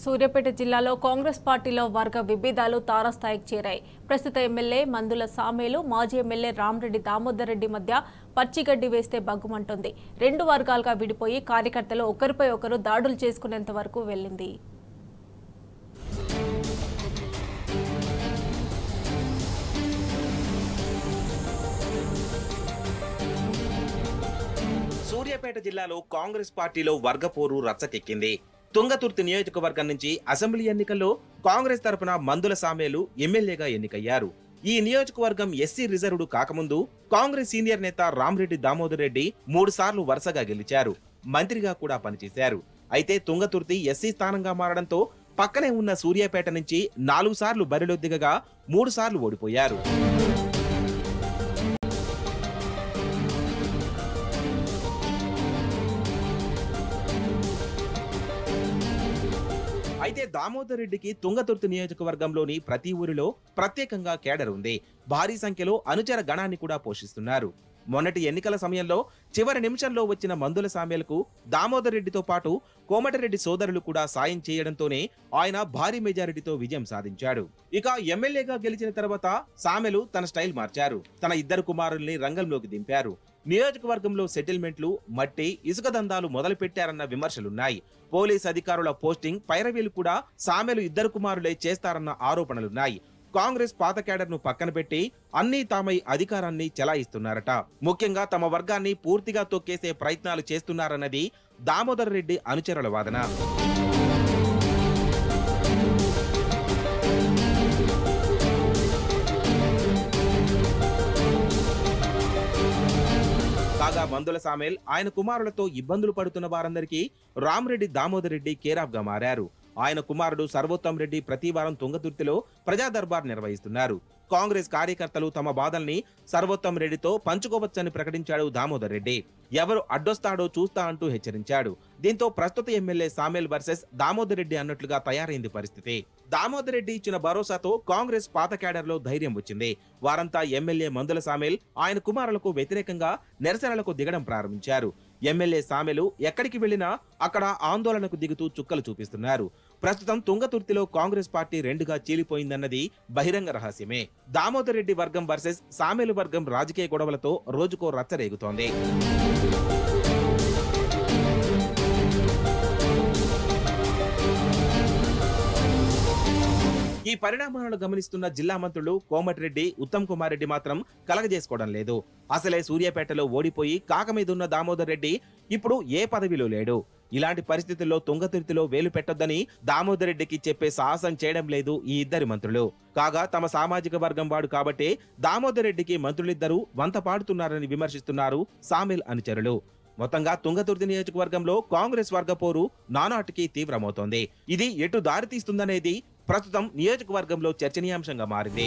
సూర్యాపేట జిల్లాలో కాంగ్రెస్ పార్టీలో వర్గ విభేదాలు తారస్థాయికి చేరాయి. ప్రస్తుత ఎమ్మెల్యే మందుల సామేలు, మాజీ ఎమ్మెల్యే రామరెడ్డి దామోదర్ రెడ్డి మధ్య పచ్చిగడ్డి వేస్తే బగ్గుమంటోంది. రెండు వర్గాలుగా విడిపోయి కార్యకర్తలు ఒకరిపై ఒకరు దాడులు చేసుకునేంత వరకు వెళ్లింది. సూర్యాపేట జిల్లాలో కాంగ్రెస్ పార్టీలో వర్గపోరు రచ్చకెక్కింది. తుంగతుర్తి నియోజకవర్గం నుంచి అసెంబ్లీ ఎన్నికల్లో కాంగ్రెస్ తరపున మందుల సామేలు ఎమ్మెల్యేగా ఎన్నికయ్యారు. ఈ నియోజకవర్గం ఎస్సీ రిజర్వ్డ్ కాకముందు కాంగ్రెస్ సీనియర్ నేత రామరెడ్డి దామోదర్ రెడ్డి 3 సార్లు వరుసగా గెలిచారు. మంత్రిగా కూడా పనిచేశారు. అయితే తుంగతుర్తి ఎస్సీ స్థానంగా మారడంతో పక్కనే ఉన్న సూర్యాపేట నుంచి 4 సార్లు బరిలో దిగగా 3 సార్లు ఓడిపోయారు. అయితే దామోదర్ రెడ్డికి తుంగతుర్తి నియోజకవర్గంలోని ప్రతి ఊరిలో ప్రత్యేకంగా కేడర్ ఉంది. భారీ సంఖ్యలో అనుచర గణాన్ని కూడా పోషిస్తున్నారు. మొన్నటి ఎన్నికల సమయంలో చివరి నిమిషంలో వచ్చిన మందుల సామేలకు దామోదర్ రెడ్డితో పాటు కోమటిరెడ్డి సోదరులు కూడా సాయం చేయడంతోనే ఆయన భారీ మెజారిటీతో విజయం సాధించాడు. ఇక ఎమ్మెల్యేగా గెలిచిన తర్వాత సామెలు తన స్టైల్ మార్చారు. తన 2 కుమారుల్ని రంగంలోకి దింపారు. నియోజకవర్గంలో సెటిల్మెంట్లు, మట్టి, ఇసుక దందాలు మొదలు పెట్టారన్న విమర్శలున్నాయి. పోలీస్ అధికారుల పోస్టింగ్, పైరవీలు కూడా సామెలు 2 కుమారులే చేస్తారన్న ఆరోపణలున్నాయి. కాంగ్రెస్ పాత కేడర్ను పక్కన పెట్టి అన్నీ తామై అధికారాన్ని చెలాయిస్తున్నారట. ముఖ్యంగా తమ వర్గాన్ని పూర్తిగా తొక్కేసే ప్రయత్నాలు చేస్తున్నారన్నది దామోదర్ రెడ్డి అనుచరుల వాదన. కాగా మందుల సామేల్, ఆయన కుమారులతో ఇబ్బందులు పడుతున్న వారందరికీ రామరెడ్డి దామోదర్ రెడ్డి కేరాఫ్ గా మారారు. ఆయన కుమారుడు సర్వోత్తం రెడ్డి ప్రతి వారం తుంగతుర్తిలో ప్రజా దర్బార్ నిర్వహిస్తున్నారు. కాంగ్రెస్ కార్యకర్తలు తమ బాధల్ని సర్వోత్తం రెడ్డితో పంచుకోవచ్చని ప్రకటించాడు దామోదర్ రెడ్డి. ఎవరు అడ్డొస్తాడో చూస్తా అంటూ హెచ్చరించాడు. దీంతో ప్రస్తుత ఎమ్మెల్యే సామేల్ వర్సెస్ దామోదర్ రెడ్డి అన్నట్లుగా తయారైంది పరిస్థితి. దామోదర్ రెడ్డి ఇచ్చిన భరోసాతో కాంగ్రెస్ పాత కేడర్లో ధైర్యం వచ్చింది. వారంతా ఎమ్మెల్యే మందుల సామేల్, ఆయన కుమారులకు వ్యతిరేకంగా నిరసనలకు దిగడం ప్రారంభించారు. ఎమ్మెల్యే సామెలు ఎక్కడికి వెళ్లినా అక్కడ ఆందోళనకు దిగుతూ చుక్కలు చూపిస్తున్నారు. ప్రస్తుతం తుంగతుర్తిలో కాంగ్రెస్ పార్టీ 2గా చీలిపోయిందన్నది బహిరంగ రహస్యమే. దామోదర్ రెడ్డి వర్గం వర్సెస్ సామెలు వర్గం రాజకీయ గొడవలతో రోజుకో రచ్చరేగుతోంది. ఈ పరిణామాలను గమనిస్తున్న జిల్లా మంత్రులు కోమటిరెడ్డి, ఉత్తమ్ కుమార్ రెడ్డి మాత్రం కలగజేసుకోవడం లేదు. అసలే సూర్యాపేటలో ఓడిపోయి కాకమీదున్న దామోదర్ రెడ్డి ఇప్పుడు ఏ పదవిలో లేడు. ఇలాంటి పరిస్థితుల్లో తుంగతుర్తిలో వేలు పెట్టొద్దని దామోదర్ రెడ్డికి చెప్పే సాహసం చేయడం లేదు ఈ ఇద్దరి మంత్రులు. కాగా తమ సామాజిక వర్గం వాడు కాబట్టి దామోదర్ రెడ్డికి మంత్రులిద్దరూ వంత పాడుతున్నారని విమర్శిస్తున్నారు సామెల్ అనుచరులు. మొత్తంగా తుంగతుర్తి నియోజకవర్గంలో కాంగ్రెస్ వర్గపోరు నానాటికి తీవ్రమవుతోంది. ఇది ఎటు దారితీస్తుందనేది ప్రస్తుతం నియోజకవర్గంలో చర్చనీయాంశంగా మారింది.